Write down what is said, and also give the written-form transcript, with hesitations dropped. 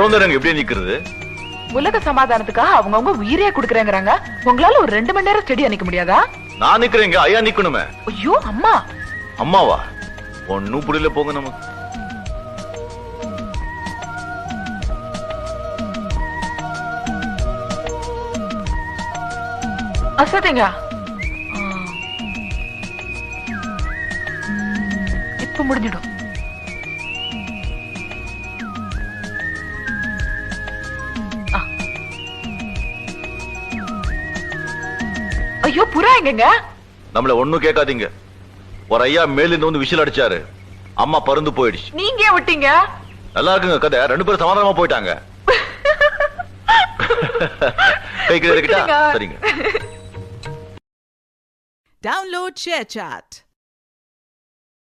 பரவந்தரங்க எப்படி நிக்கிறது? உலக சமாதானத்துக்காக அவங்கவுங்க உயிரே குடுக்கறேங்கறாங்க. உங்களால ஒரு 2 மணி நேரம் ஸ்டெடியா நிக்க முடியாதா? நான் நிக்கிறேங்க, ஐயா நிக்கணுமே. ஐயோ அம்மா. அம்மாவா? ஒண்ணும் புரியல போங்க நமக்கு. அசதிங்க. இப்ப முடிஞ்சிடும். ஐயோ புறா எங்கங்க? நம்மள ஒண்ணும் கேட்காதீங்க. ஒரு ஐயா மேல இருந்து வந்து விசில் அடிச்சாரு. அம்மா பறந்து போயிடுச்சு. நீங்க ஏன் விட்டீங்க? நல்லா இருக்குங்க கதை. 2 பேரும் சமாதானமா போயிட்டாங்க. கைக்கு இருக்கட்டா? சரிங்க. Download ShareChat.